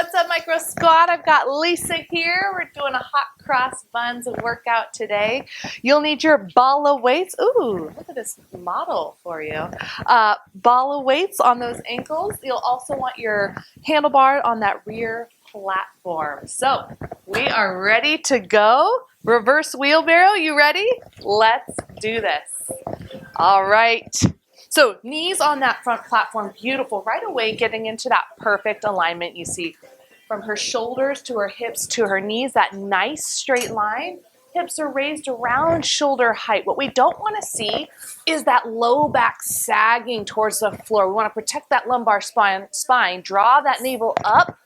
What's up, Micro Squat? I've got Lisa here. We're doing a hot cross buns workout today. You'll need your Bala weights. Ooh, look at this model for you. Bala weights on those ankles. You'll also want your handlebar on that rear platform. So we are ready to go. Reverse wheelbarrow, you ready? Let's do this. All right. So knees on that front platform, beautiful. Right away, getting into that perfect alignment you see from her shoulders to her hips to her knees, that nice straight line. Hips are raised around shoulder height. What we don't want to see is that low back sagging towards the floor. We want to protect that lumbar spine. Draw that navel up.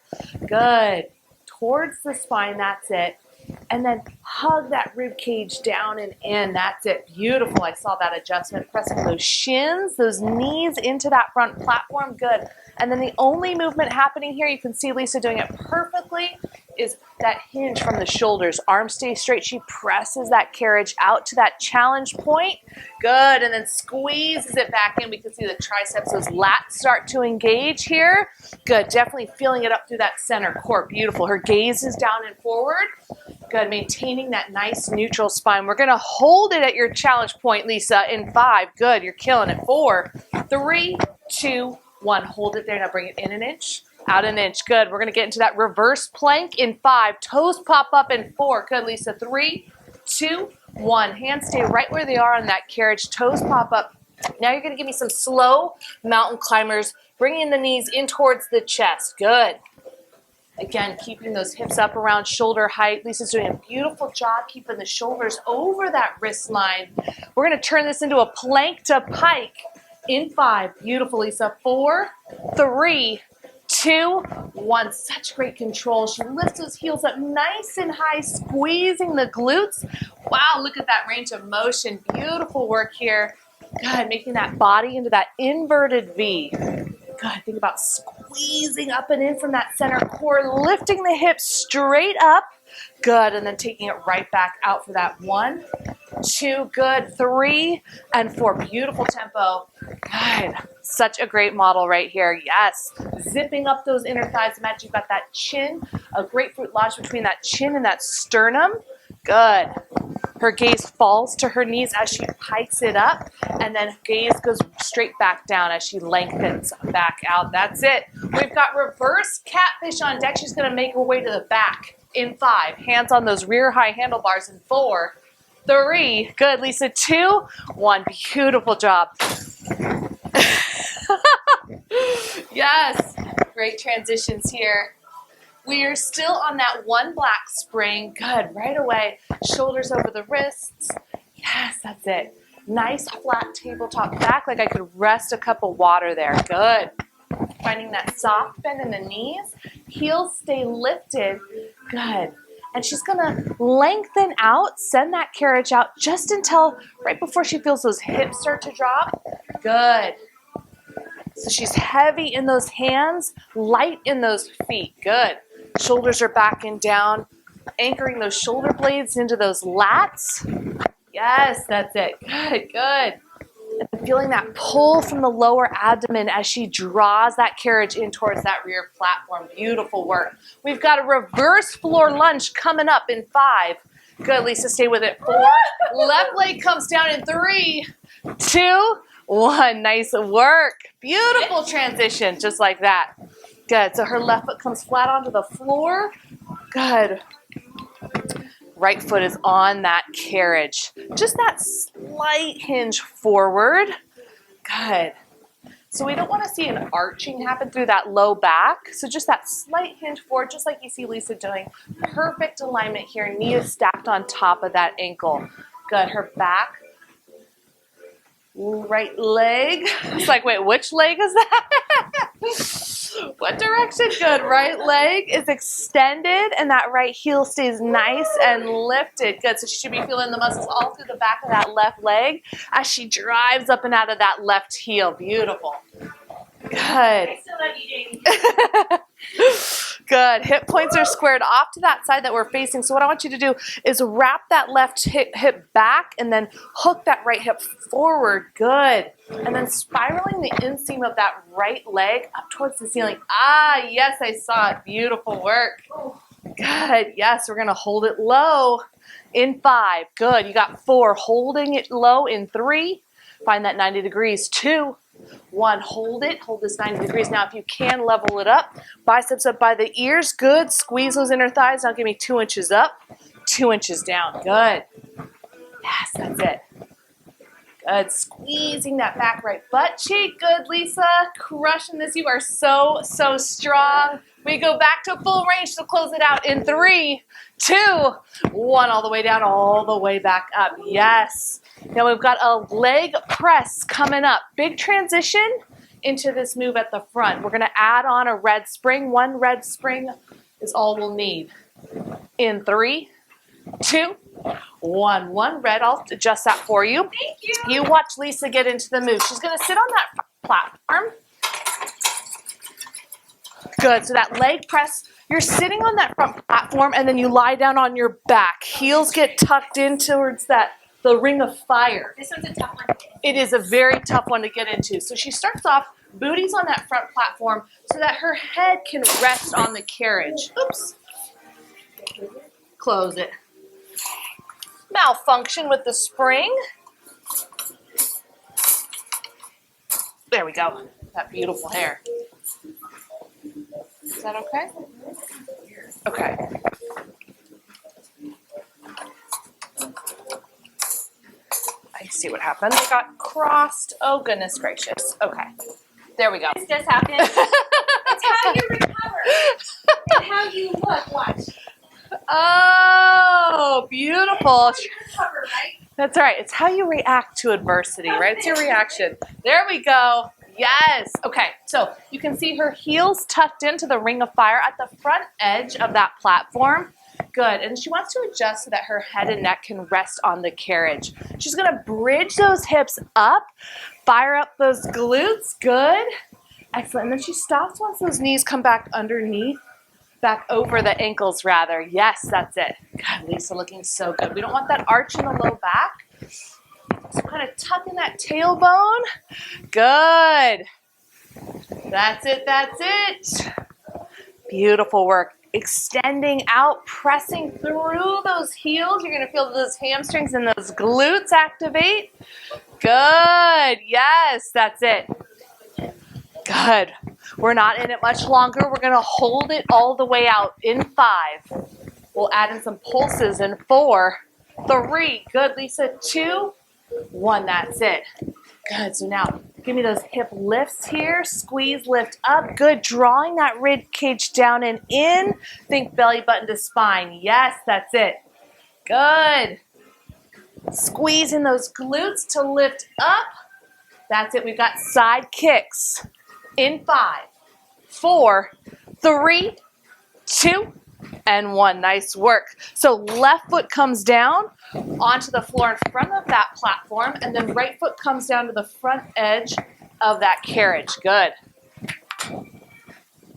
Good. Towards the spine, that's it. And then hug that rib cage down and in. That's it. Beautiful. I saw that adjustment. Pressing those shins, those knees into that front platform. Good. And then the only movement happening here, you can see Lisa doing it perfectly, is that hinge from the shoulders. Arms stay straight. She presses that carriage out to that challenge point. Good. And then squeezes it back in. We can see the triceps, those lats start to engage here. Good. Definitely feeling it up through that center core. Beautiful. Her gaze is down and forward. Good, maintaining that nice neutral spine. We're gonna hold it at your challenge point, Lisa, in 5. Good, you're killing it. 4, 3, 2, 1. Hold it there. Now bring it in an inch, out an inch. Good, we're gonna get into that reverse plank in 5. Toes pop up in 4. Good, Lisa. 3, 2, 1. Hands stay right where they are on that carriage. Toes pop up. Now you're gonna give me some slow mountain climbers, bringing the knees in towards the chest. Good. Again, keeping those hips up around shoulder height. Lisa's doing a beautiful job keeping the shoulders over that wrist line. We're going to turn this into a plank to pike in 5. Beautiful, Lisa. 4, 3, 2, 1. Such great control. She lifts those heels up nice and high, squeezing the glutes. Wow, look at that range of motion. Beautiful work here. Good, making that body into that inverted V. Good, think about squeezing up and in from that center core, lifting the hips straight up. Good, and then taking it right back out for that 1, 2, good, 3, and 4. Beautiful tempo. Good, such a great model right here. Yes, zipping up those inner thighs. Imagine you've got that chin, a grapefruit lodge between that chin and that sternum. Good. Her gaze falls to her knees as she pikes it up, and then gaze goes straight back down as she lengthens back out. That's it. We've got reverse catfish on deck. She's going to make her way to the back in 5. Hands on those rear high handlebars in 4, 3. Good, Lisa. 2, 1. Beautiful job. Yes. Great transitions here. We are still on that one black spring. Good, right away. Shoulders over the wrists. Yes, that's it. Nice flat tabletop back, like I could rest a cup of water there. Good. Finding that soft bend in the knees. Heels stay lifted. Good. And she's gonna lengthen out, send that carriage out just until right before she feels those hips start to drop. Good. So she's heavy in those hands, light in those feet. Good. Shoulders are back and down, anchoring those shoulder blades into those lats. Yes, that's it. Good, good. And feeling that pull from the lower abdomen as she draws that carriage in towards that rear platform. Beautiful work. We've got a reverse floor lunge coming up in 5. Good, Lisa, stay with it. 4. Left leg comes down in 3, 2, 1. Nice work. Beautiful transition, just like that. Good. So her left foot comes flat onto the floor. Good. Right foot is on that carriage. Just that slight hinge forward. Good. So we don't want to see an arching happen through that low back. So just that slight hinge forward, just like you see Lisa doing. Perfect alignment here. Knee is stacked on top of that ankle. Good. Her back. Right leg. It's like, wait, which leg is that? What direction? Good. Right leg is extended and that right heel stays nice and lifted. Good. So she should be feeling the muscles all through the back of that left leg as she drives up and out of that left heel. Beautiful. Good. still love you, Jamie. Good. Hip points are squared off to that side that we're facing. So what I want you to do is wrap that left hip back and then hook that right hip forward. Good. And then spiraling the inseam of that right leg up towards the ceiling. Ah, yes, I saw it. Beautiful work. Good. Yes, we're going to hold it low in 5. Good. You got 4. Holding it low in 3. Find that 90 degrees. 2. 1, hold it. Hold this 90 degrees. Now, if you can, level it up. Biceps up by the ears. Good. Squeeze those inner thighs. Now give me 2 inches up, 2 inches down. Good. Yes, that's it. Good. Squeezing that back right butt cheek. Good, Lisa. Crushing this. You are so, so strong. We go back to full range to close it out in 3, 2, 1. All the way down, all the way back up. Yes. Now we've got a leg press coming up. Big transition into this move at the front. We're going to add on a red spring. 1 red spring is all we'll need. In 3, 2, 1. 1 red. I'll adjust that for you. Thank you. You watch Lisa get into the move. She's going to sit on that platform. Good. So that leg press, you're sitting on that front platform and then you lie down on your back. Heels get tucked in towards the ring of fire. This one's a tough one to get into. It is a very tough one to get into. So she starts off, booties on that front platform so that her head can rest on the carriage. Oops. Close it. Malfunction with the spring. There we go. That beautiful hair. Is that okay? Okay. I see what happened. It got crossed. Oh, goodness gracious. Okay. There we go. This does happen. It's how you recover and how you look. Watch. Oh, beautiful. You recover, right? That's right. It's how you react to adversity, right? It's your reaction. There we go. Yes. Okay. So you can see her heels tucked into the ring of fire at the front edge of that platform. Good. And she wants to adjust so that her head and neck can rest on the carriage. She's going to bridge those hips up, fire up those glutes. Good. Excellent. And then she stops once those knees come back underneath, back over the ankles rather. Yes, that's it. God, Lisa looking so good. We don't want that arch in the low back. So kind of tuck in that tailbone. Good. That's it. That's it. Beautiful work. Extending out, pressing through those heels. You're going to feel those hamstrings and those glutes activate. Good. Yes, that's it. Good. We're not in it much longer. We're going to hold it all the way out in 5. We'll add in some pulses in 4, 3. Good, Lisa. 2, 1. That's it. Good. So now give me those hip lifts here. Squeeze, lift up. Good. Drawing that rib cage down and in. Think belly button to spine. Yes, that's it. Good. Squeezing those glutes to lift up. That's it. We've got side kicks in 5, 4, 3, 2, and 1. Nice work. So left foot comes down onto the floor in front of that platform, and then right foot comes down to the front edge of that carriage. Good.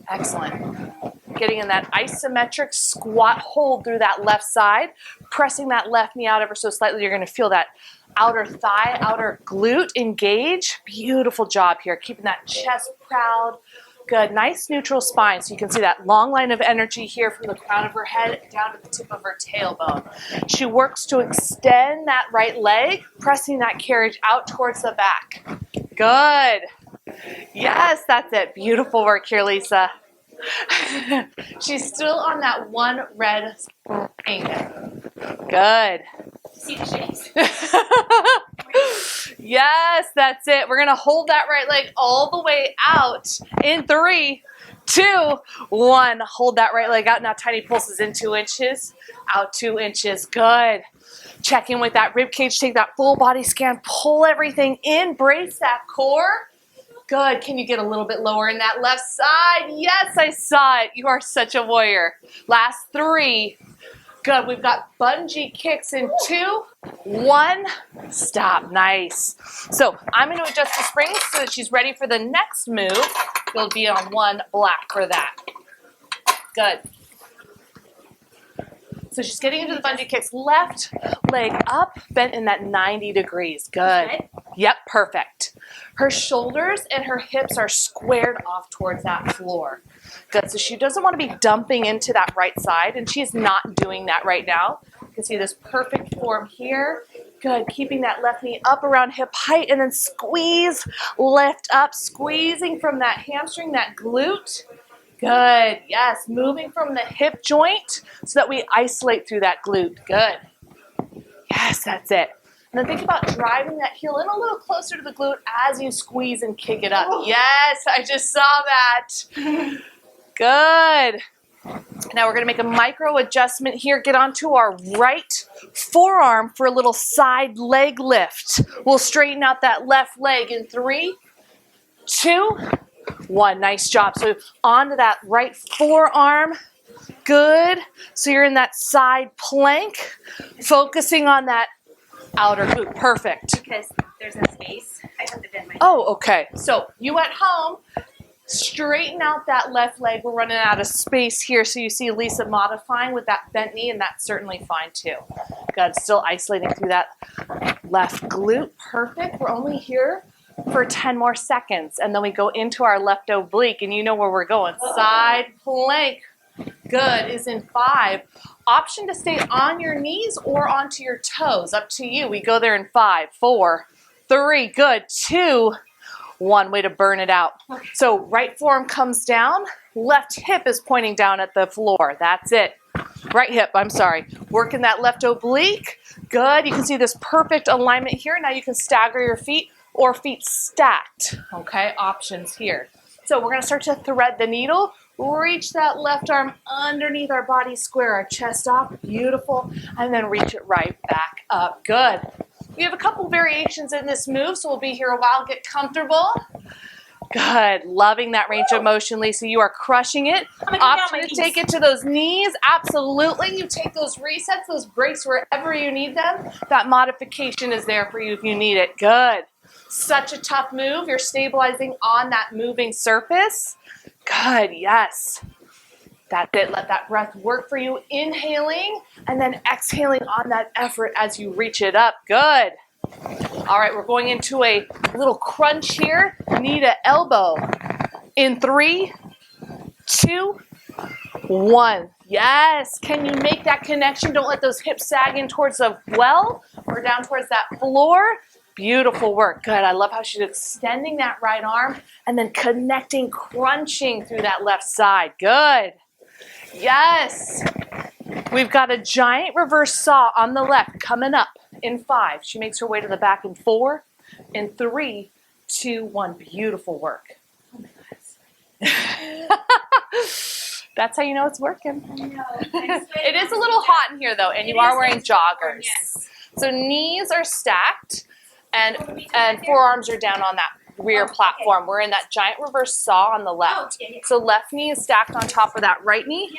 Excellent. Getting in that isometric squat hold through that left side, pressing that left knee out ever so slightly. You're going to feel that outer thigh, outer glute engage. Beautiful job here. Keeping that chest proud. Good. Nice neutral spine. So you can see that long line of energy here from the crown of her head down to the tip of her tailbone. She works to extend that right leg, pressing that carriage out towards the back. Good. Yes, that's it. Beautiful work here, Lisa. She's still on that 1 red spring. Good. See the shakes. Yes, that's it. We're going to hold that right leg all the way out in 3, 2, 1. Hold that right leg out. Now tiny pulses in 2 inches, out 2 inches. Good. Check in with that rib cage. Take that full body scan. Pull everything in. Brace that core. Good. Can you get a little bit lower in that left side? Yes, I saw it. You are such a warrior. Last 3. Good. We've got bungee kicks in 2, 1. Stop. Nice. So I'm going to adjust the springs so that she's ready for the next move. You'll be on one black for that. Good. So she's getting into the bungee kicks. Left leg up, bent in that 90 degrees. Good. Yep, perfect. Her shoulders and her hips are squared off towards that floor. Good. So she doesn't want to be dumping into that right side, and she's not doing that right now. You can see this perfect form here. Good. Keeping that left knee up around hip height, and then squeeze, lift up, squeezing from that hamstring, that glute. Good. Yes. Moving from the hip joint so that we isolate through that glute. Good. Yes, that's it. And then think about driving that heel in a little closer to the glute as you squeeze and kick it up. Yes, I just saw that. Good. Now we're going to make a micro adjustment here. Get onto our right forearm for a little side leg lift. We'll straighten out that left leg in 3, 2, 1. Nice job. So onto that right forearm. Good. So you're in that side plank, focusing on that outer glute. Perfect. Because there's no space. I have to bend my Oh, okay. So you at home, straighten out that left leg. We're running out of space here. So you see Lisa modifying with that bent knee, and that's certainly fine too. Good. Still isolating through that left glute. Perfect. We're only here for 10 more seconds, and then we go into our left oblique, and you know where we're going. Side plank. Good is in 5. Option to stay on your knees or onto your toes. Up to you. We go there in 5, 4, 3. Good. 2, 1. Way to burn it out. So right forearm comes down. Left hip is pointing down at the floor. That's it. Right hip, I'm sorry. Working that left oblique. Good. You can see this perfect alignment here. Now you can stagger your feet or feet stacked. Okay, options here. So we're going to start to thread the needle. Reach that left arm underneath our body, square our chest off. Beautiful. And then reach it right back up. Good. We have a couple variations in this move, so we'll be here a while. Get comfortable. Good. Loving that range of motion, Lisa. You are crushing it. Option to take it to those knees. Absolutely. You take those resets, those breaks wherever you need them. That modification is there for you if you need it. Good. Such a tough move. You're stabilizing on that moving surface. Good. Yes. That's it. Let that breath work for you. Inhaling and then exhaling on that effort as you reach it up. Good. All right, we're going into a little crunch here. Knee to elbow. In 3, 2, 1. Yes. Can you make that connection? Don't let those hips sag in towards the well or down towards that floor. Beautiful work. Good. I love how she's extending that right arm and then connecting, crunching through that left side. Good. Yes. We've got a giant reverse saw on the left coming up in 5. She makes her way to the back in 4, in 3, 2, 1. Beautiful work. That's how you know it's working. It is a little hot in here though, and you are wearing joggers. Yes. So knees are stacked and forearms are down on that rear platform. We're in that giant reverse saw on the left. So left knee is stacked on top of that right knee.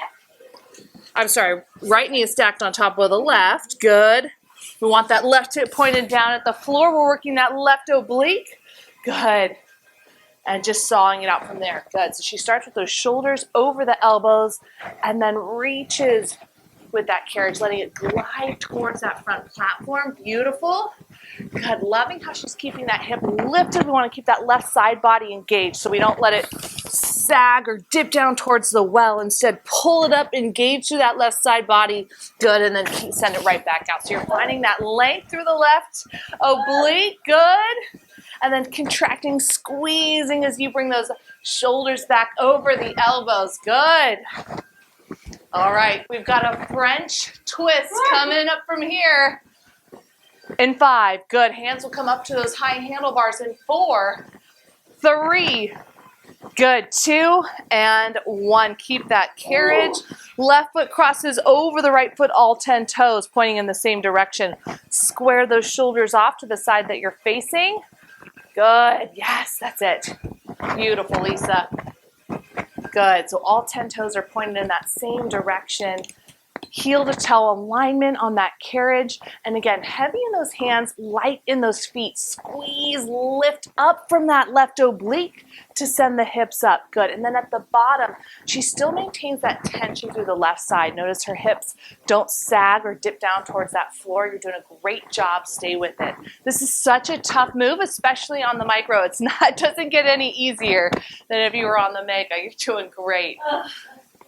I'm sorry, right knee is stacked on top of the left. Good. We want that left hip pointed down at the floor. We're working that left oblique. Good. And just sawing it out from there. Good. So she starts with those shoulders over the elbows and then reaches with that carriage, letting it glide towards that front platform. Beautiful. Good. Loving how she's keeping that hip lifted. We want to keep that left side body engaged so we don't let it sag or dip down towards the well. Instead, pull it up, engage through that left side body. Good. And then send it right back out. So you're finding that length through the left oblique. Good. And then contracting, squeezing as you bring those shoulders back over the elbows. Good. All right, we've got a French twist coming up from here. In 5, good. Hands will come up to those high handlebars in 4, 3, good. 2 and 1. Keep that carriage. Left foot crosses over the right foot, all 10 toes pointing in the same direction. Square those shoulders off to the side that you're facing. Good. Yes, that's it. Beautiful, Lisa. Good. So all 10 toes are pointed in that same direction. heel to toe alignment on that carriage. And again, heavy in those hands, light in those feet. Squeeze, lift up from that left oblique to send the hips up. Good. And then at the bottom, she still maintains that tension through the left side. Notice her hips don't sag or dip down towards that floor. You're doing a great job. Stay with it. This is such a tough move, especially on the micro. It doesn't get any easier than if you were on the mega. You're doing great.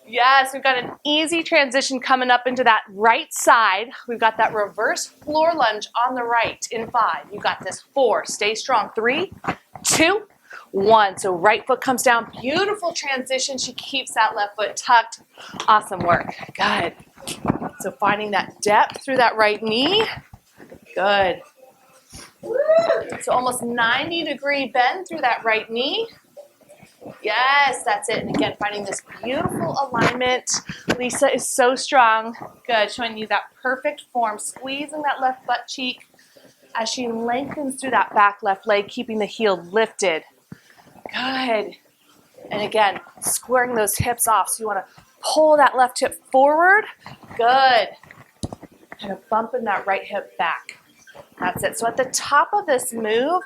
Yes, we've got an easy transition coming up into that right side. We've got that reverse floor lunge on the right in 5. You got this. 4. Stay strong. 3, 2, 1. So right foot comes down. Beautiful transition. She keeps that left foot tucked. Awesome work. Good. So finding that depth through that right knee. Good. So almost 90-degree bend through that right knee. Yes, that's it. And again, finding this beautiful alignment. Lisa is so strong. Good, showing you that perfect form, squeezing that left butt cheek as she lengthens through that back left leg, keeping the heel lifted. Good. And again, squaring those hips off. So you want to pull that left hip forward. Good. Kind of bumping that right hip back. That's it. So at the top of this move,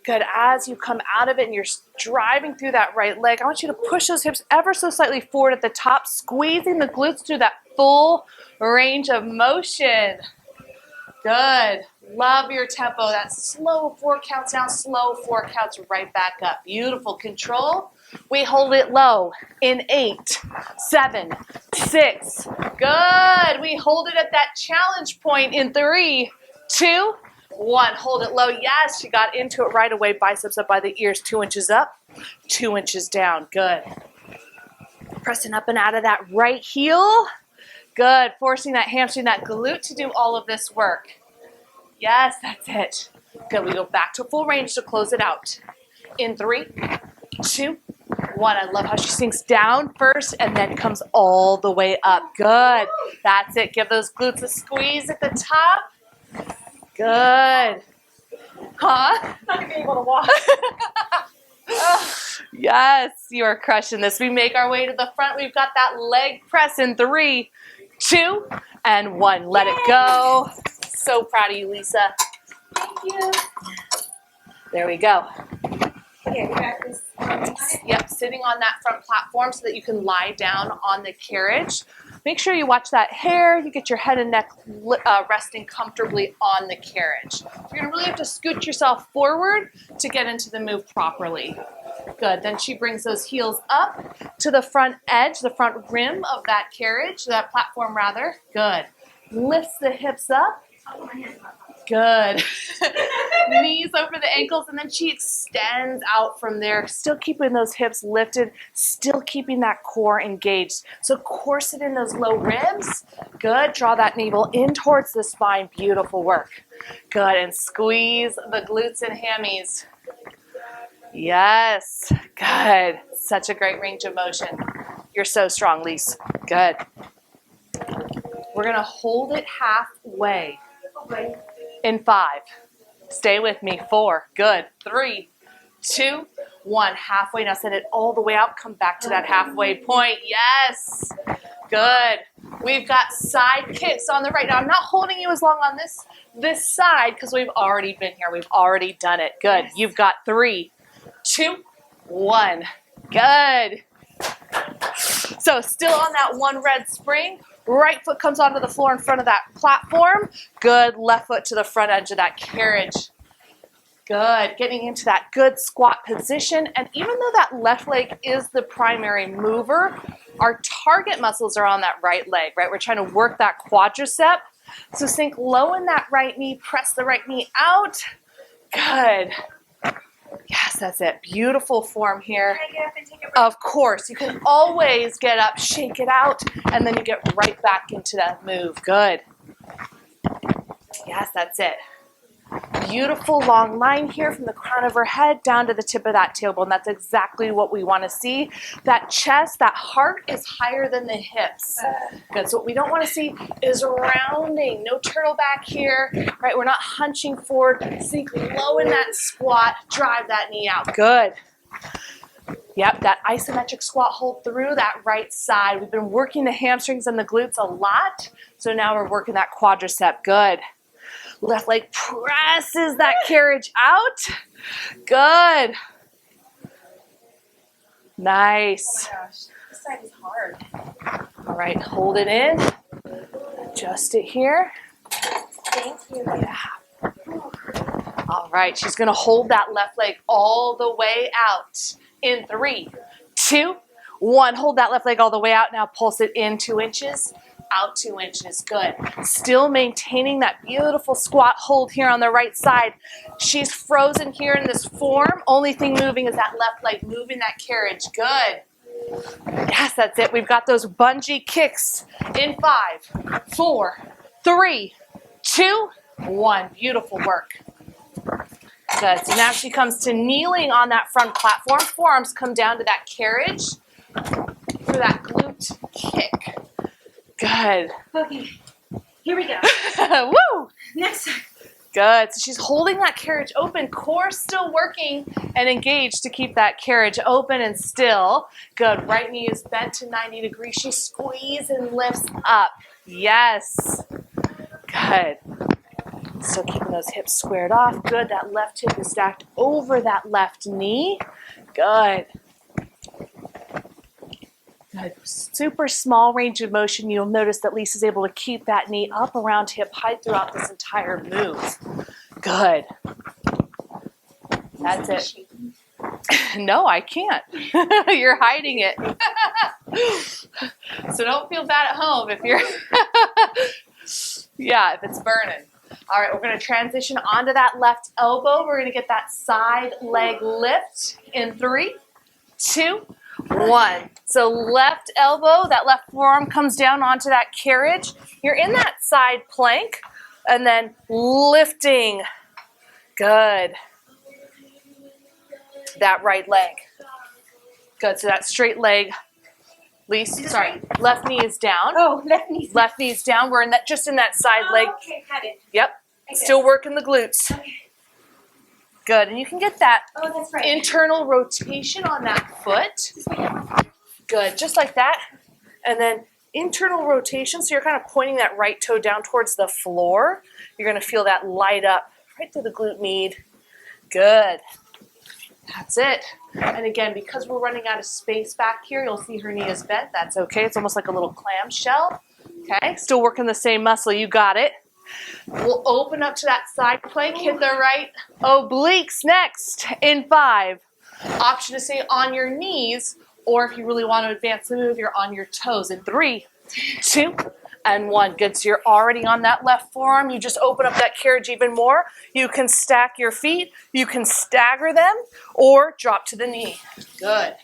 good, as you come out of it and you're driving through that right leg, I want you to push those hips ever so slightly forward at the top, squeezing the glutes through that full range of motion. Good. Love your tempo. That slow 4 counts down, slow 4 counts right back up. Beautiful. Control. We hold it low in 8, 7, 6. Good. We hold it at that challenge point in 3, 2, 1. Hold it low. Yes, she got into it right away. Biceps up by the ears. 2 inches up, 2 inches down. Good. Pressing up and out of that right heel. Good. Forcing that hamstring, that glute to do all of this work. Yes, that's it. Good. We go back to full range to close it out. In 3, 2, 1. I love how she sinks down first and then comes all the way up. Good. That's it. Give those glutes a squeeze at the top. Good. Huh? Not gonna be able to walk. Yes, you are crushing this. We make our way to the front. We've got that leg press in 3, 2, and 1. Let it go. So proud of you, Lisa. Thank you. There we go. Okay, we got this. Yep, sitting on that front platform so that you can lie down on the carriage. Make sure you watch that hair. You get your head and neck resting comfortably on the carriage. You're gonna really have to scoot yourself forward to get into the move properly. Good, then she brings those heels up to the front edge, the front rim of that carriage, that platform rather. Good. Lifts the hips up. Good. Knees over the ankles, and then she extends out from there, still keeping those hips lifted, still keeping that core engaged. So corset in those low ribs. Good. Draw that navel in towards the spine. Beautiful work. Good. And squeeze the glutes and hammies. Yes. Good. Such a great range of motion. You're so strong, Lise. Good. We're going to hold it halfway. Okay. In 5. Stay with me. 4. Good. 3, 2, 1. Halfway. Now send it all the way out. Come back to that halfway point. Yes. Good. We've got side kicks on the right. Now I'm not holding you as long on this side because we've already been here. We've already done it. Good. Yes. You've got 3, 2, 1. Good. So still on that one red spring. Right foot comes onto the floor in front of that platform. Good. Left foot to the front edge of that carriage. Good. Getting into that good squat position. And even though that left leg is the primary mover, our target muscles are on that right leg, right? We're trying to work that quadricep. So sink low in that right knee. Press the right knee out. Good. Yes, that's it. Beautiful form here. Can I get up and take a break? Of course, you can always get up, shake it out, and then you get right back into that move. Good. Yes, that's it. Beautiful long line here from the crown of her head down to the tip of that tailbone. That's exactly what we want to see. That chest, that heart is higher than the hips. Good. So what we don't want to see is rounding. No turtle back here, right? We're not hunching forward. Sink low in that squat. Drive that knee out. Good. Yep, that isometric squat hold through that right side. We've been working the hamstrings and the glutes a lot, so now we're working that quadricep. Good. Left leg presses that carriage out. Good. Nice. Oh my gosh, this side is hard. All right, hold it in. Adjust it here. Thank you. Yeah. All right, she's gonna hold that left leg all the way out. In 3, 2, 1. Hold that left leg all the way out. Now pulse it in 2 inches, out 2 inches. Good. Still maintaining that beautiful squat hold here on the right side. She's frozen here in this form. Only thing moving is that left leg, moving that carriage. Good. Yes, that's it. We've got those bungee kicks in 5, 4, 3, 2, 1. Beautiful work. Good. So now she comes to kneeling on that front platform. Forearms come down to that carriage for that glute kick. Good. Okay, here we go. Woo! Next side. Good. So she's holding that carriage open, core still working and engaged to keep that carriage open and still. Good. Right knee is bent to 90 degrees. She squeezes and lifts up. Yes. Good. Still keeping those hips squared off. Good. That left hip is stacked over that left knee. Good. Good. Super small range of motion. You'll notice that Lisa's able to keep that knee up around hip height throughout this entire move. Good. That's it. No, I can't. You're hiding it. So don't feel bad at home if you're, yeah, if it's burning. All right, we're going to transition onto that left elbow. We're going to get that side leg lift in 3, 2, 1. So left elbow, that left forearm comes down onto that carriage. You're in that side plank and then lifting. Good. That right leg. Good, so that straight leg. Sorry, left knee is down. Oh, left knee. Left knee is down. We're in that, just in that side leg. Okay, got it. Yep. Still working the glutes. Okay. Good, and you can get that Oh, that's right. internal rotation on that foot. Good, just like that. And then internal rotation, so you're kind of pointing that right toe down towards the floor. You're going to feel that light up right through the glute med. Good. That's it. And again, because we're running out of space back here, you'll see her knee is bent. That's okay. It's almost like a little clamshell. Okay, still working the same muscle. You got it. We'll open up to that side plank, hit the right obliques next in 5. Option to stay on your knees, or if you really want to advance the move, you're on your toes in 3, 2, and 1. Good, so you're already on that left forearm. You just open up that carriage even more. You can stack your feet, you can stagger them, or drop to the knee. Good.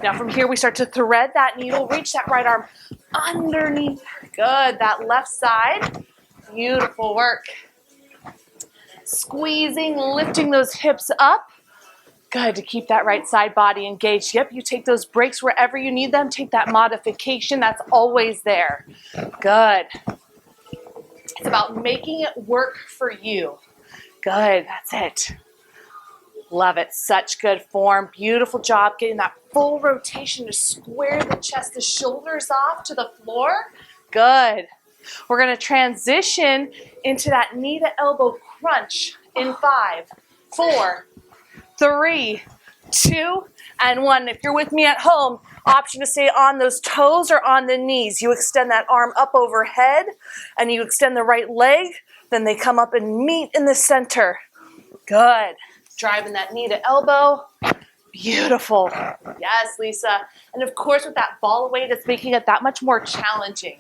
Now from here, we start to thread that needle, reach that right arm underneath. Good, that left side. Beautiful work. Squeezing, lifting those hips up. Good, to keep that right side body engaged. Yep, you take those breaks wherever you need them. Take that modification. That's always there. Good. It's about making it work for you. Good, that's it. Love it. Such good form. Beautiful job getting that full rotation to square the chest, the shoulders off to the floor. Good. We're going to transition into that knee to elbow crunch in 5, 4, 3, 2, and 1. If you're with me at home, option to stay on those toes or on the knees. You extend that arm up overhead and you extend the right leg. Then they come up and meet in the center. Good. Driving that knee to elbow. Beautiful. Yes, Lisa. And of course, with that ball weight, it's making it that much more challenging.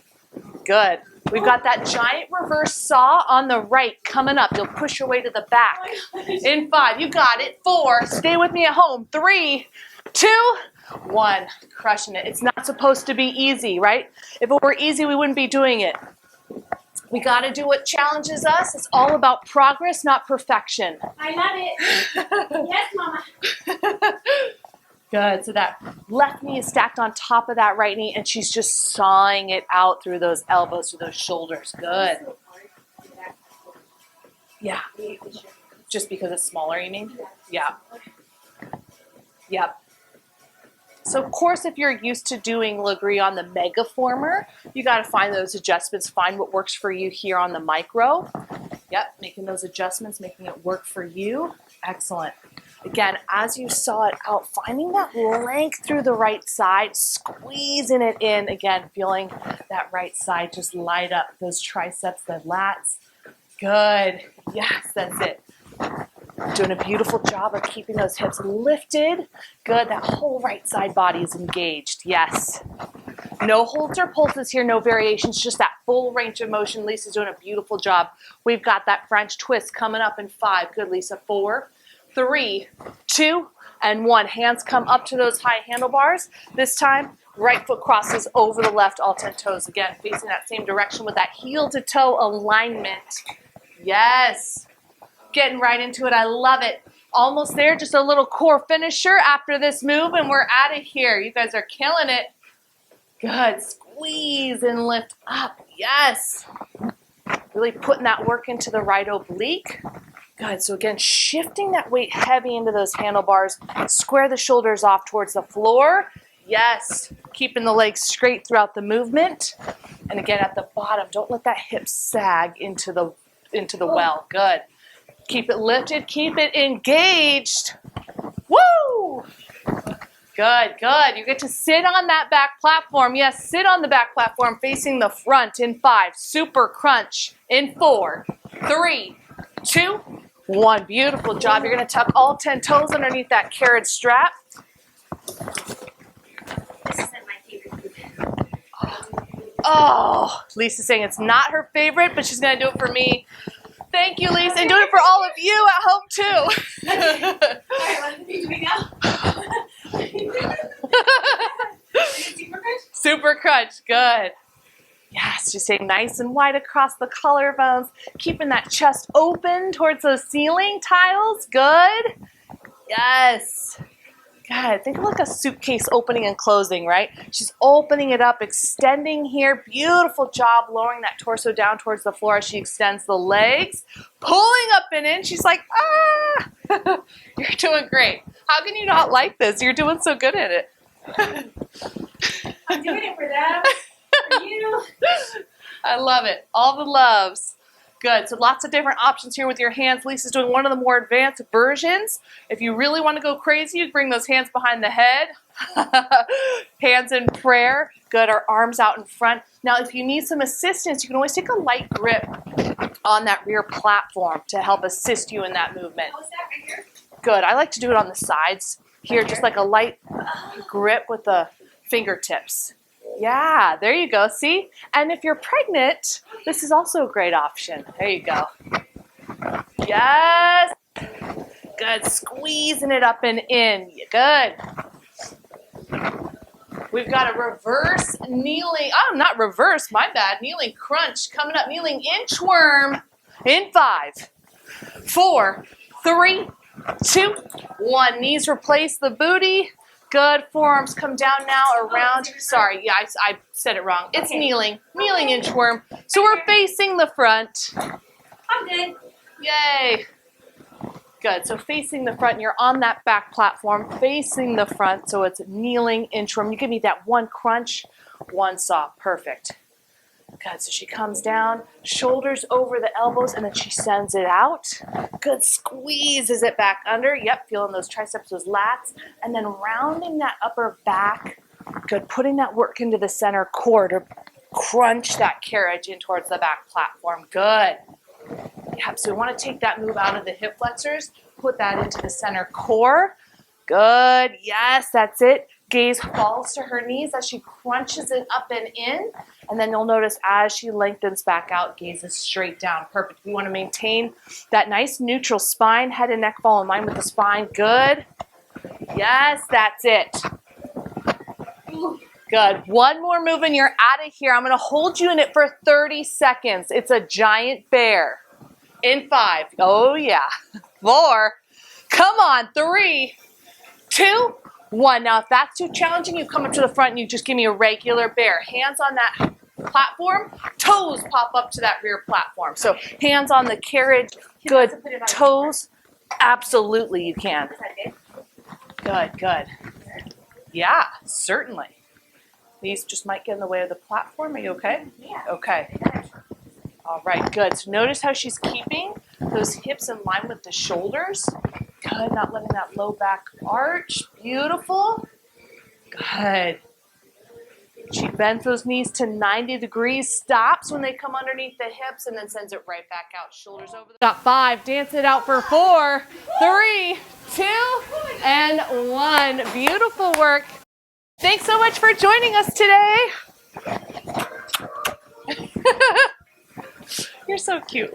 Good. We've got that giant reverse saw on the right coming up. You'll push your way to the back. In 5, you got it. 4, stay with me at home. 3, 2, 1. Crushing it. It's not supposed to be easy, right? If it were easy, we wouldn't be doing it. We got to do what challenges us. It's all about progress, not perfection. I love it. Yes, Mama. Good. So that left knee is stacked on top of that right knee, and she's just sawing it out through those elbows, through those shoulders. Good. Yeah. Just because it's smaller, you mean? Yeah. Yep. So of course, if you're used to doing Legree on the Microformer, you got to find those adjustments, find what works for you here on the Micro. Yep, making those adjustments, making it work for you. Excellent. Again, as you saw it out, finding that length through the right side, squeezing it in. Again, feeling that right side just light up those triceps, the lats. Good. Yes, that's it. Doing a beautiful job of keeping those hips lifted. Good. That whole right side body is engaged. Yes. No holds or pulses here, no variations, just that full range of motion. Lisa's doing a beautiful job. We've got that French twist coming up in 5. Good, Lisa. 4, 3, 2, and 1. Hands come up to those high handlebars. This time, right foot crosses over the left, all 10 toes. Again, facing that same direction with that heel to toe alignment. Yes. Getting right into it. I love it. Almost there. Just a little core finisher after this move, and we're out of here. You guys are killing it. Good. Squeeze and lift up. Yes. Really putting that work into the right oblique. Good. So again, shifting that weight heavy into those handlebars. Square the shoulders off towards the floor. Yes. Keeping the legs straight throughout the movement. And again, at the bottom, don't let that hip sag into the well. Good. Keep it lifted. Keep it engaged. Woo! Good, good. You get to sit on that back platform. Yes, sit on the back platform facing the front in 5. Super crunch in 4, 3, 2, 1. Beautiful job. You're going to tuck all 10 toes underneath that carriage strap. This isn't my favorite food. Oh, Lisa's saying it's not her favorite, but she's going to do it for me. Thank you, Lisa, and do it for all of you at home, too. All right, what do we now? Super crunch? Super crunch, good. Yes, just stay nice and wide across the collarbones, keeping that chest open towards those ceiling tiles, good. Yes. God, think of like a suitcase opening and closing, right? She's opening it up, extending here. Beautiful job lowering that torso down towards the floor as she extends the legs. Pulling up and in. She's like, ah! You're doing great. How can you not like this? You're doing so good at it. I'm doing it for them, for you. I love it. All the loves. Good. So lots of different options here with your hands. Lisa's doing one of the more advanced versions. If you really want to go crazy, you bring those hands behind the head. Hands in prayer. Good. Our arms out in front. Now, if you need some assistance, you can always take a light grip on that rear platform to help assist you in that movement. How is that right here? Good. I like to do it on the sides here, just like a light grip with the fingertips. Yeah, there you go. See? And if you're pregnant, this is also a great option. There you go. Yes. Good. Squeezing it up and in. Good. We've got a reverse kneeling. Oh, not reverse. My bad. Kneeling crunch coming up. Kneeling inchworm in 5, 4, 3, 2, 1. Knees replace the booty. Good. Forearms come down now around. Sorry, yeah, I said it wrong. It's okay. Kneeling inchworm. So we're facing the front. I'm good. Yay. Good. So facing the front, you're on that back platform, facing the front. So it's kneeling inchworm. You give me that 1 crunch, 1 soft. Perfect. Good. So she comes down, shoulders over the elbows, and then she sends it out. Good. Squeezes it back under. Yep. Feeling those triceps, those lats. And then rounding that upper back. Good. Putting that work into the center core to crunch that carriage in towards the back platform. Good. Yep. So we want to take that move out of the hip flexors. Put that into the center core. Good. Yes. That's it. Gaze falls to her knees as she crunches it up and in. And then you'll notice as she lengthens back out, gaze is straight down. Perfect. We want to maintain that nice neutral spine. Head and neck fall in line with the spine. Good. Yes, that's it. Good. 1 more move and you're out of here. I'm going to hold you in it for 30 seconds. It's a giant bear. In 5. Oh, yeah. 4. Come on. 3, 2, 1. Now, if that's too challenging, you come up to the front and you just give me a regular bear. Hands on that platform, toes pop up to that rear platform. So hands on the carriage, good. Toes, absolutely you can. Good, good. Yeah, certainly. These just might get in the way of the platform. Are you okay? Yeah. Okay. All right, good. So notice how she's keeping those hips in line with the shoulders. Good, not letting that low back arch. Beautiful. Good. She bends those knees to 90 degrees, stops when they come underneath the hips, and then sends it right back out. Shoulders over the top. 5. Dance it out for 4, 3, 2, and 1. Beautiful work. Thanks so much for joining us today. You're so cute.